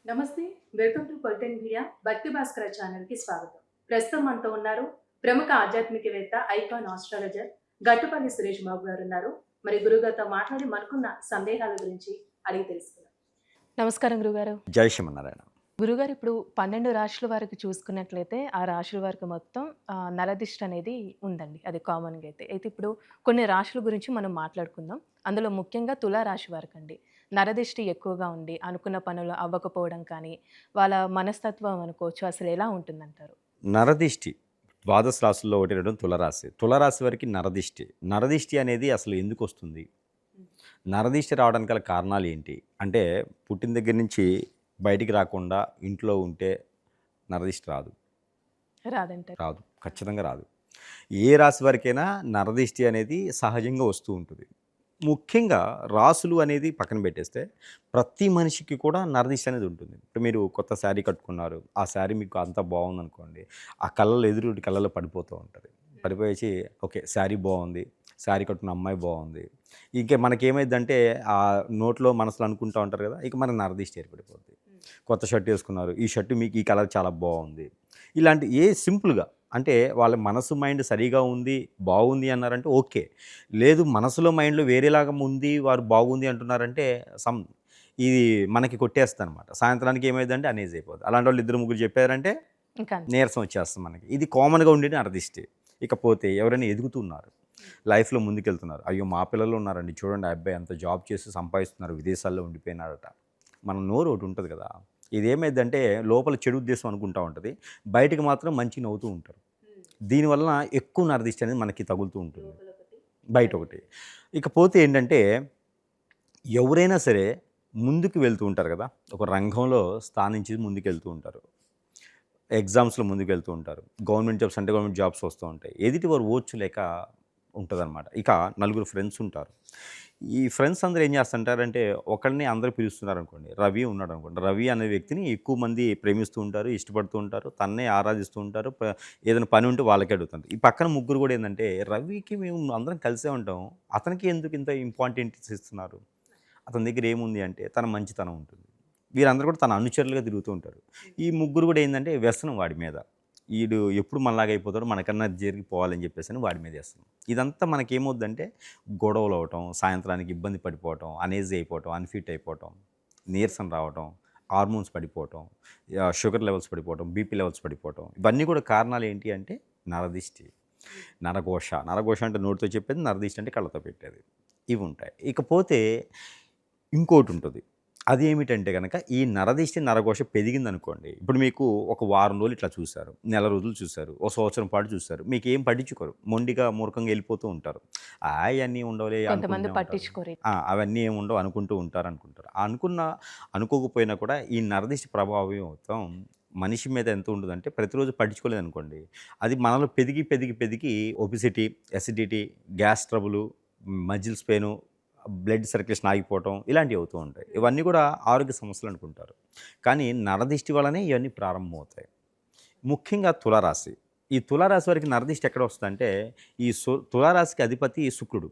నమస్తే. Welcome to పొలిటిన్ media. Bhakti Bhaskara ఛానల్‌కి స్వాగతం. ప్రస్తుతం మనతో ఉన్నారు ప్రముఖ ఆధ్యాత్మికవేత్త, ఐకాన్ ఆస్ట్రాలజర్ గట్టుపల్లి సురేష్ బాబు గారున్నారు. మరి గురువుగారితో మాట్లాడి మనకున్న సందేహాల గురించి అడిగి తెలుసుకుందాం. నమస్కారం గురుగారు. జై శ్రీమన్నారాయణ. గురుగారు, ఇప్పుడు 12 రాశుల వారికి చూసుకున్నట్లయితే, ఆ రాశుల వారికి మొత్తం నరదిష్టి అనేది ఉందండి. అది కామన్‌గా అయితే. అయితే ఇప్పుడు కొన్ని రాశుల గురించి మనం మాట్లాడుకుందాం. అందులో ముఖ్యంగా తులా రాశి వారికండి. నరదిష్టి ఎక్కువగా ఉండి, అనుకున్న పనులు అవ్వకపోవడం కానీ, వాళ్ళ మనస్తత్వం అనుకోవచ్చు, అసలు ఎలా ఉంటుందంటారు? నరదిష్టి ద్వాదశ రాశుల్లో ఒకటి రెండో తులరాశి. తులరాశి వారికి నరదిష్టి. నరదిష్టి అనేది అసలు ఎందుకొస్తుంది? నరదిష్టి రావడానికి గల కారణాలు ఏంటి? అంటే పుట్టిన దగ్గర నుంచి బయటికి రాకుండా ఇంట్లో ఉంటే నరదిష్టి రాదు. రాదంటారు. రాదు. ఖచ్చితంగా రాదు. ఏ రాశి వారికైనా నరదిష్టి అనేది సహజంగా వస్తూ ఉంటుంది. ముఖ్యంగా రాసులు అనేది పక్కన పెట్టేస్తే ప్రతి మనిషికి కూడా నరదిష్టి అనేది ఉంటుంది. ఇప్పుడు మీరు కొత్త శారీ కట్టుకున్నారు. ఆ శారీ మీకు అంతా బాగుందనుకోండి. ఆ కళ్ళలో ఎదురుటి కళ్ళలో పడిపోతూ ఉంటది. పడిపోయేసి ఓకే. శారీ బాగుంది. శారీ కట్టుకున్న అమ్మాయి బాగుంది. ఇంక మనకేమైద్దంటే ఆ నోట్లో మనసులో అనుకుంటా ఉంటారు కదా! ఇక మనకు నరదిష్టి ఏర్పడిపోద్ది. కొత్త షర్ట్ ఏసుకున్నారు. ఈ షర్ట్ మీకు ఈ కలర్ చాలా బాగుంది. ఇలాంటి సింపుల్‌గా అంటే వాళ్ళ మనసు మైండ్ సరిగా ఉంది, బాగుంది అన్నారంటే ఓకే. లేదు మనసులో మైండ్‌లో వేరేలాగా ఉంది, వారు బాగుంది అంటున్నారంటే ఇది మనకి కొట్టేస్తదనమాట. సాయంత్రానికి ఏమైద్దంటే అనేజ్ అయిపోద్ది. అలాంటోళ్ళు ఇద్దరు ముగ్గురు చెప్పారంటే ఇంకా అంతే. నీరసం వచ్చేస్తుంది మనకి. ఇది కామన్‌గా ఉండేది నరదిష్టి. ఇకపోతే ఎవరైనా ఎదుగుతున్నారు, లైఫ్‌లో ముందుకెళ్తున్నారు. అయ్యో! మా పిల్లలు ఉన్నారండి చూడండి ఆ అబ్బాయి ఎంత జాబ్ చేసి సంపాదిస్తున్నారు, విదేశాల్లో ఉండిపోయినాడట. మన నోరు ఒకటి ఉంటది కదా! ఇదేమైద్దంటే లోపల చెడు ఉద్దేశం అనుకుంటా ఉంటది. బయటకి మాత్రం మంచిగా నవ్వుతూ ఉంటారు. దీనివలన ఎక్కువ నరదిష్టి అనేది మనకి తగులుతూ ఉంటుంది. బయట ఒకటి. ఇకపోతే ఏంటంటే ఎవరైనా సరే ముందుకు వెళ్తూ ఉంటారు కదా! ఒక రంగంలో స్థానించి ముందుకెళ్తూ ఉంటారు. ఎగ్జామ్స్‌లో ముందుకెళ్తూ ఉంటారు. Government jobs, central government jobs వస్తూ ఉంటాయి. ఎదుటివారు ఓర్చులేక ఉంటదనమాట. ఇక నలుగురు ఫ్రెండ్స్ ఉంటారు. ఈ ఫ్రెండ్స్ అందరూ ఏం చేస్తుంటారంటే ఒకడిని అందరూ పిలుస్తున్నారనుకోండి. రవి ఉన్నాడనుకోండి. రవి అనే వ్యక్తిని ఎక్కువ మంది ప్రేమిస్తూ ఉంటారు, ఇష్టపడుతూ ఉంటారు, తన్నే ఆరాధిస్తూ ఉంటారు. ఏదైనా పని ఉంటే వాళ్ళకే అడుగుతుంటారు. ఈ పక్కన ముగ్గురు కూడా ఏందంటే రవికి మేము అందరం కలిసే ఉంటాం. అతనికి ఎందుకు ఇంత ఇంపార్టెన్స్ ఇస్తున్నారు? అతని దగ్గర ఏముంది అంటే తన మంచితనం ఉంటుంది. వీరందరూ కూడా తన అనుచరులుగా తిరుగుతూ ఉంటారు. ఈ ముగ్గురు కూడా ఏందంటే వ్యసనం వాడి మీద. ఈడు ఎప్పుడు మనలాగా అయిపోతాడో మనకన్నా జరిగిపోవాలని చెప్పేసని వాడి మీద ఏస్తున్నాం. ఇదంతా మనకేమవుద్దంటే గొడవలు అవ్వటం, సాయంత్రానికి ఇబ్బంది పడిపోవటం, అనేజీ అయిపోవటం, అన్‌ఫిట్ అయిపోవటం, నీరసం రావటం, హార్మోన్స్ పడిపోవటం, షుగర్ లెవెల్స్ పడిపోవటం, బీపీ లెవెల్స్ పడిపోవటం. ఇవన్నీ కూడా కారణాలు ఏంటి అంటే నరదిష్టి, నరఘోష. నరఘోష అంటే నోటితో చెప్పేది, నరదిష్టి అంటే కళ్ళతో పెట్టేది. ఇవి ఉంటాయి. ఇకపోతే ఇంకోటుంటది. అదేమిటంటే గనక ఈ నరదిష్టి, నరఘోష పెరిగిందనుకోండి. ఇప్పుడు మీకు ఒక వారం రోజులు ఇట్లా చూసారు. నెల రోజులు చూసారు. ఓ సంవత్సరం పాటు చూసారు. మీకేం పట్టించుకోరు. మొండిగా, మూర్ఖంగా ఎళ్ళిపోతూ ఉంటారు. అయన్నీ ఉండవులే కొంతమంది అనుకుంటూనే ఉంటారు. పట్టించుకోరు. అవన్నీ ఏమి ఉండవు అనుకుంటూ ఉంటారనుకుంటారు. అనుకోకపోయినా కూడా ఈ నరదిష్టి ప్రభావితం మనిషి మీద ఎంత ఉంటదంటే ప్రతిరోజు పట్టించుకోలేదనుకోండి. అది మనలో పెరిగి, పెరిగి, పెరిగి obesity, acidity, gas trouble, muscles pain, blood circulation ఆగిపోవటం ఇలాంటివి అవుతూ ఉంటాయి. ఇవన్నీ కూడా ఆరోగ్య సమస్యలు అనుకుంటారు. కానీ నరదిష్టి వల్లనే ఇవన్నీ ప్రారంభమవుతాయి. ముఖ్యంగా తులారాశి. ఈ తులారాశి వారికి నరదిష్టి ఎక్కడ వస్తదంటే ఈ తులారాశికి అధిపతి శుక్రుడు.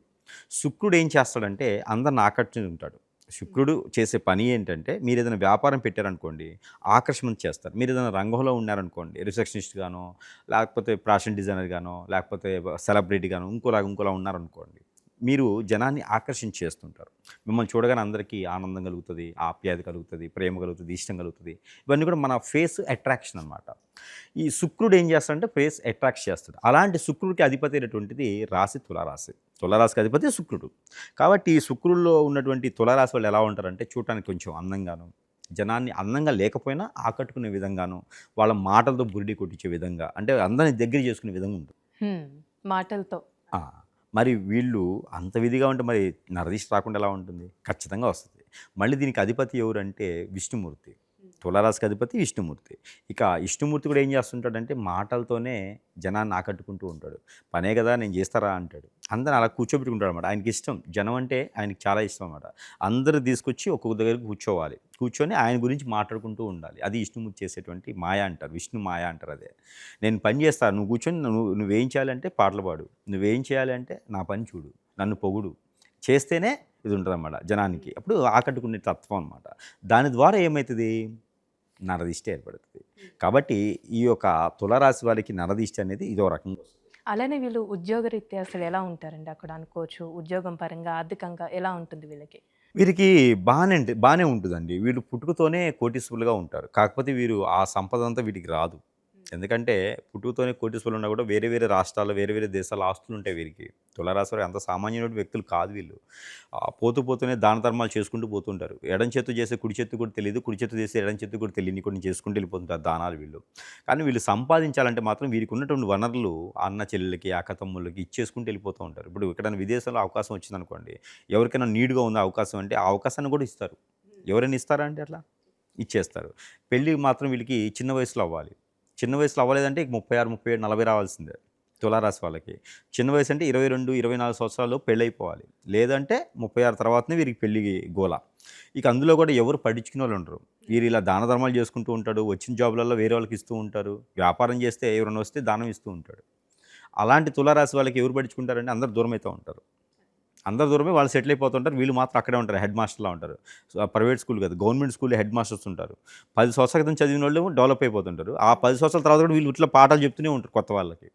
శుక్రుడు ఏం చేస్తాడంటే అందరిని ఆకర్షించుంటాడు. శుక్రుడు చేసే పని ఏంటంటే మీరేదైనా వ్యాపారం పెట్టారనుకోండి ఆకర్షణ చేస్తారు. మీరేదైనా రంగంలో ఉన్నారనుకోండి రిసెప్షనిస్ట్ గానో, లేకపోతే ఫ్యాషన్ డిజైనర్ గానో, లేకపోతే సెలబ్రిటీ గానో ఇంకోలా ఉన్నారనుకోండి. మీరు జనాన్ని ఆకర్షించేస్తుంటారు. మిమ్మల్ని చూడగానే అందరికీ ఆనందం కలుగుతది, ఆప్యాయత కలుగుతది, ప్రేమ కలుగుతది, ఇష్టం కలుగుతది. ఇవన్నీ కూడా మన ఫేస్ అట్రాక్షన్ అనమాట. ఈ శుక్రుడు ఏం చేస్తాడంటే ఫేస్ అట్రాక్ట్ చేస్తాడు. అలాంటి శుక్రుడికి అధిపతి అయినటువంటిది రాశి తులారాశి. తులారాశికి అధిపతి శుక్రుడు. కాబట్టి ఈ శుక్రుడిలో ఉన్నటువంటి తులారాశి వాళ్ళు ఎలా ఉంటారంటే చూడటానికి కొంచెం అందంగాను, జనాన్ని అందంగా లేకపోయినా ఆకట్టుకునే విధంగాను, వాళ్ళ మాటలతో బురిడి కొట్టించే విధంగా అంటే అందరిని దగ్గర చేసుకునే విధంగా ఉంటుంది. మాటలతో. ఆ! మరి వీళ్ళు అంత విధిగా ఉంటే మరి నరదిష్టి రాకుండా ఎలా ఉంటుంది? ఖచ్చితంగా వస్తది. మళ్ళీ దీనికి అధిపతి ఎవరంటే విష్ణుమూర్తి. తులారాశికి అధిపతి విష్ణుమూర్తి. ఇక విష్ణుమూర్తి కూడా ఏం చేస్తుంటాడంటే మాటలతోనే జనాన్ని ఆకట్టుకుంటూ ఉంటాడు. పనే కదా నేను చేస్తారా అంటాడు. అందరిని అలా కూర్చోబెట్టుకుంటాడనమాట. ఆయనకిష్టం. జనం అంటే ఆయనకి చాలా ఇష్టం అనమాట. అందరూ తీసుకొచ్చి ఒక్కొక్క దగ్గర కూర్చోవాలి. కూర్చొని ఆయన గురించి మాట్లాడుకుంటూ ఉండాలి. అది విష్ణుమూర్తి చేసేటువంటి మాయ అంటారు. విష్ణు మాయ అంటారు అదే. నేను పని చేస్తా. నువ్వు కూర్చొని నువ్వేం చేయాలంటే పాటలు పాడు. నువ్వేం చేయాలి అంటే నా పని చూడు. నన్ను పొగుడు. చేస్తేనే ఇది ఉంటదనమాట జనానికి. అప్పుడు ఆకట్టుకునే తత్వం అనమాట. దాని ద్వారా ఏమైతది? నరదిష్టి ఏర్పడుతుంది. కాబట్టి ఈ యొక్క తులారాశి వారికి నరదిష్టి అనేది ఇదో రకంగా వస్తుంది. అలానే వీళ్ళు ఉద్యోగరీత్యా అసలు ఎలా ఉంటారండి అక్కడ అనుకోవచ్చు? ఉద్యోగం పరంగా, ఆర్థికంగా ఎలా ఉంటుంది వీళ్ళకి? వీరికి బానే ఉంటుందండి. వీళ్ళు పుట్టుకతోనే కోటీశ్వరులుగా ఉంటారు. కాకపోతే వీరు ఆ సంపదంతా వీటికి రాదు. ఎందుకంటే పుట్టుకతోనే కోటీశ్వరులు ఉన్నా కూడా వేరే వేరే రాష్ట్రాల్లో, వేరే వేరే దేశాల ఆస్తులుంటాయి వీరికి. తులారాశి వారు అంత సామాన్యమైన వ్యక్తులు కాదు వీళ్ళు. పోతూనే దాన ధర్మాలు చేసుకుంటూ పోతుంటారు. ఎడం చేత్తో చేసే కుడి చేత్తో కూడా తెలీదు. కుడి చేత్తో చేసే ఎడం చేత్తో కూడా తెలియని కొన్ని చేసుకుంటూ వెళ్ళిపోతుంటారు దానాలు వీళ్ళు. కానీ వీళ్ళు సంపాదించాలంటే మాత్రం వీరికి ఉన్నటువంటి వనరులు అన్న చెల్లెళ్ళకి, అక్క తమ్ముళ్ళకి ఇచ్చేసుకుంటూ వెళ్ళిపోతూ ఉంటారు. ఇప్పుడు ఎక్కడైనా విదేశాల్లో అవకాశం వచ్చిందనుకోండి, ఎవరికైనా నీడ్‌గా ఉంది అవకాశం అంటే, ఆ అవకాశాన్ని కూడా ఇస్తారు. ఎవరైనా ఇస్తారా అండి అట్లా? ఇచ్చేస్తారు. పెళ్లి మాత్రం వీళ్ళకి చిన్న వయసులో అవ్వాలి. చిన్న వయసులో అవ్వలేదంటే 36, 37, 40 రావాల్సిందే తులారాశి వాళ్ళకి. చిన్న వయసు అంటే 22, 24 సంవత్సరాల్లో పెళ్ళైపోవాలి. లేదంటే 36 తర్వాతనే వీరికి పెళ్లి గోల. ఇక అందులో కూడా ఎవరు పట్టించుకునేవాళ్ళు ఉండరు. వీరు ఇలా దాన ధర్మాలు చేసుకుంటూ ఉంటాడు. వచ్చిన జాబ్‌లలో వేరే వాళ్ళకి ఇస్తూ ఉంటారు. వ్యాపారం చేస్తే ఎవరైనా వస్తే దానం ఇస్తూ ఉంటాడు. అలాంటి తులారాశి వాళ్ళకి ఎవరు పట్టించుకుంటారంటే అందరూ దూరమైతా ఉంటారు. అందరు దూరమే వాళ్ళు సెటిల్ అయిపోతుంటారు. వీళ్ళు మాత్రం అక్కడే ఉంటారు. హెడ్ మాస్టర్‌లా ఉంటారు. సో, ప్రైవేట్ స్కూల్ కాదు, గవర్నమెంట్ స్కూల్‌లో హెడ్ మాస్టర్స్ ఉంటారు. 10 సంవత్సరాల క్రితం చదివినోళ్ళు డెవలప్ అయిపోతుంటారు. ఆ 10 సంవత్సరాల తర్వాత కూడా వీళ్ళు ఇట్లా పాఠాలు చెప్తూనే ఉంటారు కొత్త వాళ్ళకి.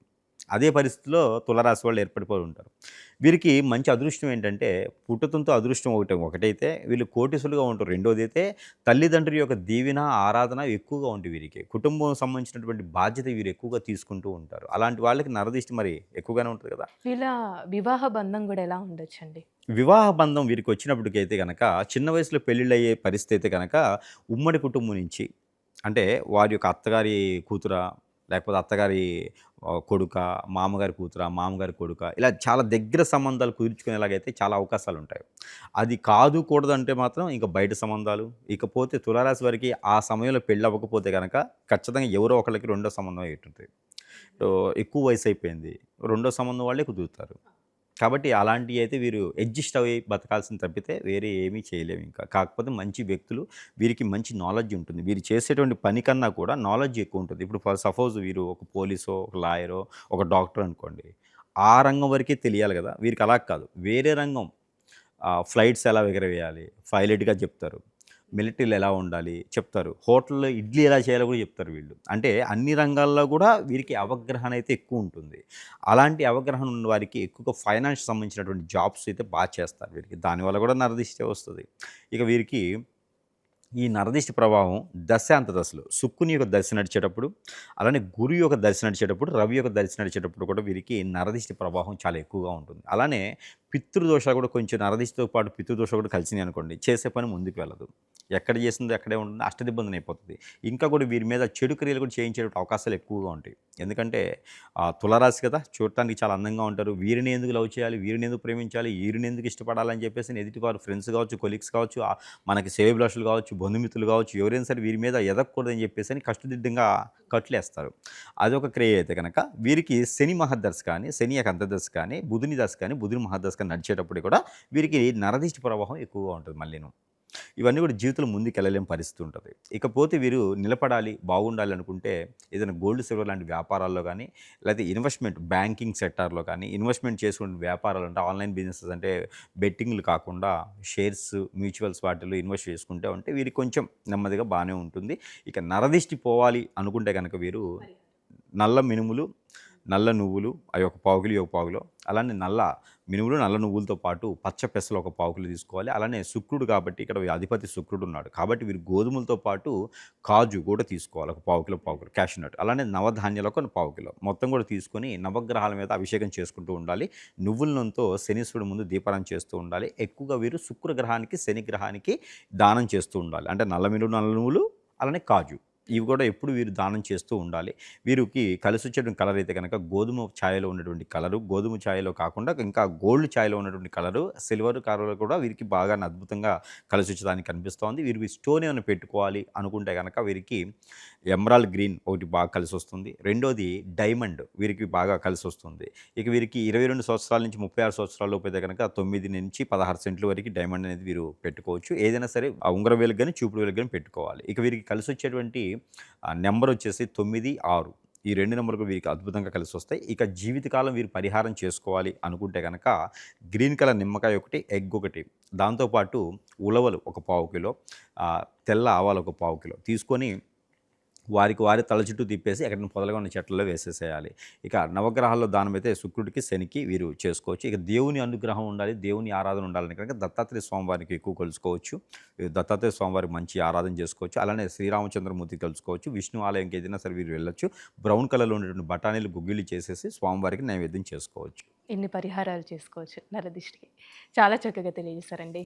అదే పరిస్థితిలో తులారాశి వాళ్ళు ఏర్పడిపోయి ఉంటారు. వీరికి మంచి అదృష్టం ఏంటంటే, పుట్టుకతో అదృష్టం ఒకటైతే వీళ్ళు కోటీశ్వరులుగా ఉంటారు. రెండోదైతే తల్లిదండ్రుల యొక్క దీవెన, ఆరాధన ఎక్కువగా ఉంటుంది వీరికి. కుటుంబం సంబంధించినటువంటి బాధ్యత వీరు ఎక్కువగా తీసుకుంటూ ఉంటారు. అలాంటి వాళ్ళకి నరదిష్టి మరి ఎక్కువగానే ఉంటుంది కదా! వీళ్ళ వివాహ బంధం గూడా ఎలా ఉండొచ్చండి? వివాహ బంధం వీరికొచ్చినప్పటికైతే గనక, చిన్న వయసులో పెళ్ళిళ్ళయ్యే పరిస్థితి అయితే గనక, ఉమ్మడి కుటుంబం నుంచి అంటే వారి యొక్క అత్తగారి కూతురా, లేకపోతే అత్తగారి కొడుకా, మామగారి కూతురా, మామగారి కొడుకా, ఇలా చాలా దగ్గర సంబంధాలు కుదుర్చుకునేలాగైతే చాలా అవకాశాలుంటాయి. అది కాదు, కూడదంటే మాత్రం ఇంక బయట సంబంధాలు. ఇకపోతే తులారాశి వారికి ఆ సమయంలో పెళ్ళవ్వకపోతే గనక, ఖచ్చితంగా ఎవరో ఒకళ్ళకి రెండో సంబంధం అయ్యుంటుంది. ఎక్కువ వయసయిపోయింది. రెండో సంబంధం వాళ్ళే కుదురుతారు. కాబట్టి అలాంటియి అయితే వీరు అడ్జస్ట్ అయ్యి బతకాల్సింది తప్పితే వేరే ఏమీ చేయలేము ఇంకా. కాకపోతే మంచి వ్యక్తులు, వీరికి మంచి నాలెడ్జ్ ఉంటుంది. వీరు చేసేటువంటి పని కన్నా కూడా నాలెడ్జ్ ఎక్కువుంటది. ఇప్పుడు సపోజ్ వీరు ఒక పోలీసో, ఒక లాయరో, ఒక డాక్టర్ అనుకోండి. ఆ రంగం వరకే తెలియాలి గదా! వీరికి అలా కాదు. వేరే రంగం, ఫ్లైట్స్ ఎలా ఎగరవేయాలి, పైలట్‌గా చెప్తారు. మిలిటరీలో ఎలా ఉండాలి చెప్తారు. హోటల్‌లో ఇడ్లీ ఎలా చేయాలో కూడా చెప్తారు వీళ్ళు. అంటే అన్ని రంగాల్లో కూడా వీరికి అవగాహన అయితే ఎక్కువుంటుంది. అలాంటి అవగాహన ఉన్న వారికి ఎక్కువగా ఫైనాన్స్ సంబంధించినటువంటి జాబ్స్ అయితే చేస్తారు వీరికి. దానివల్ల కూడా నరదిష్టే వస్తది. ఇక వీరికి ఈ నరదిష్టి ప్రభావం దశాంత దశలు. శుక్రుని యొక్క దశ నడిచేటప్పుడు, అలానే గురు యొక్క దశ నడిచేటప్పుడు, రవి యొక్క దశ నడిచేటప్పుడు కూడా వీరికి నరదిష్టి ప్రభావం చాలా ఎక్కువగా ఉంటుంది. అలానే పితృదోషాలు కూడా కొంచెం నరదిష్టితో పాటు పితృదోషాలు కూడా కలిసినాయి అనుకోండి, చేసే పని ముందుకు వెళ్ళదు. ఎక్కడ చేసిందో అక్కడే ఉంటుంది, అష్టదిబ్బందన అయిపోతుంది. ఇంకా కూడా వీరి మీద చెడు క్రియలు కూడా చేయించే అవకాశాలు ఎక్కువగా ఉంటాయి. ఎందుకంటే తులారాశి కదా, చూడటానికి చాలా అందంగా ఉంటారు. వీరిని ఎందుకు లవ్ చేయాలి, వీరిని ఎందుకు ప్రేమించాలి, వీరిని ఎందుకు ఇష్టపడాలని చెప్పేసి ఎదుటివారు ఫ్రెండ్స్ కావచ్చు, కొలీగ్స్ కావచ్చు, మనకి శ్రేయోభిలాషులు కావచ్చు, బంధుమిత్రులు కావచ్చు, ఎవరైనా సరే వీరి మీద ఎదగకూడదని చెప్పేసి కట్టుదిడ్డంగా కట్లేస్తారు. అదొక క్రియ అయితే కనుక వీరికి శని మహర్దశ కానీ, శని యొక్క అంతర్దశ కానీ, బుధుని దశ కానీ, బుధుని మహర్దశ కానీ నడిచేటప్పుడు కూడా వీరికి నరదిష్టి ప్రవాహం ఎక్కువగా ఉంటుంది మళ్ళీను. ఇవన్నీ కూడా జీవితంలో ముందుకెళ్ళలేని పరిస్థితి ఉంటది. ఇకపోతే వీరు నిలబడాలి, బాగుండాలి అనుకుంటే ఏదైనా గోల్డ్, సిల్వర్ లాంటి వ్యాపారాల్లో గానీ, లేకపోతే ఇన్వెస్ట్‌మెంట్ బ్యాంకింగ్ సెక్టార్‌లో కానీ, ఇన్వెస్ట్‌మెంట్ చేసుకునే వ్యాపారాలు అంటే ఆన్‌లైన్ బిజినెసెస్ అంటే బెట్టింగ్‌లు కాకుండా షేర్స్, మ్యూచువల్స్ వాటిల్లో ఇన్వెస్ట్ చేసుకుంటే ఉంటే వీరికి కొంచెం నెమ్మదిగా బానే ఉంటుంది. ఇక నరదిష్టి పోవాలి అనుకుంటే గనక వీరు నల్ల మినుములు, నల్ల నువ్వులు అవి ఒక పావు కిలో, ఒక పావు కిలో. అలానే నల్ల మినుములు, నల్ల నువ్వులతో పాటు పచ్చ పెసలు ఒక పావు కిలో తీసుకోవాలి. అలానే శుక్రుడు కాబట్టి ఇక్కడ అధిపతి శుక్రుడు ఉన్నాడు. కాబట్టి వీరు గోధుమలతో పాటు కాజు కూడా తీసుకోవాలి. ఒక పావు కిలో, పావు కిలో క్యాషూ నట్. అలానే నవధాన్యాలు ఒక పావు కిలో మొత్తం కూడా తీసుకొని నవగ్రహాల మీద అభిషేకం చేసుకుంటూ ఉండాలి. నువ్వుల నూనెతో శనీశ్వరుడు ముందు దీపారాధన చేస్తూ ఉండాలి. ఎక్కువగా వీరు శుక్రగ్రహానికి, శని గ్రహానికి దానం చేస్తూ ఉండాలి. అంటే నల్ల మినుములు, నల్ల నువ్వులు, అలానే కాజు ఇవి కూడా ఎప్పుడు వీరు దానం చేస్తూ ఉండాలి. వీరికి కలిసొచ్చేటువంటి కలర్ అయితే కనుక గోధుమ ఛాయలో ఉన్నటువంటి కలరు, గోధుమ ఛాయలో కాకుండా ఇంకా గోల్డ్ ఛాయలో ఉన్నటువంటి కలరు, సిల్వర్ కలర్ కూడా వీరికి బాగా అద్భుతంగా కలిసొచ్చేదానికి కనిపిస్తోంది. వీరికి స్టోన్ ఏమైనా పెట్టుకోవాలి అనుకుంటే కనుక వీరికి ఎమరాల్డ్ గ్రీన్ ఒకటి బాగా కలిసొస్తుంది. రెండోది డైమండ్ వీరికి బాగా కలిసొస్తుంది. ఇక వీరికి 22 సంవత్సరాల నుంచి 36 సంవత్సరాల లోపు అయితే కనుక 9 నుంచి 16 సెంట్ల వరకు డైమండ్ అనేది వీరు పెట్టుకోవచ్చు. ఏదైనా సరే ఉంగరం వేలుకి గాని, చూపుడు వేలుకి గాని పెట్టుకోవాలి. ఇక వీరికి కలిసొచ్చేటువంటి నెంబర్ వచ్చేసి 9, 6 ఈ 2 నెంబర్‌లు వీరికి అద్భుతంగా కలిసొస్తాయి. ఇక జీవితకాలం వీరు పరిహారం చేసుకోవాలి అనుకుంటే గనక గ్రీన్ కలర్ నిమ్మకాయ ఒకటి, ఎగ్ ఒకటి, దాంతో పాటు ఉలవలు ఒక పావు కిలో, తెల్ల ఆవాలు ఒక పావు కిలో తీసుకొని వారికి వారి తల చుట్టూ తిప్పేసి ఎక్కడైనా పొదలుగా ఉన్న చెట్లలో వేసేసేయాలి. ఇక నవగ్రహాల్లో దానం అయితే శుక్రుడికి, శనికి వీరు చేసుకోవచ్చు. ఇక దేవుని అనుగ్రహం ఉండాలి, దేవుని ఆరాధన ఉండాలని కనుక దత్తాత్రేయ స్వామివారికి ఎక్కువ కొలుసుకోవచ్చు. ఈ దత్తాత్రేయ స్వామివారికి మంచి ఆరాధన చేసుకోవచ్చు. అలానే శ్రీరామచంద్రమూర్తికి కలుసుకోవచ్చు. విష్ణు ఆలయంకి ఏదైనా సరే వీరు వెళ్ళొచ్చు. బ్రౌన్ కలర్‌లో ఉండేటువంటి బఠానీలు, గుగ్గిళ్ళు చేసేసి స్వామివారికి నైవేద్యం చేసుకోవచ్చు. ఇన్ని పరిహారాలు చేసుకోవచ్చు నరదిష్టికి. చాలా చక్కగా తెలియజేశారండి.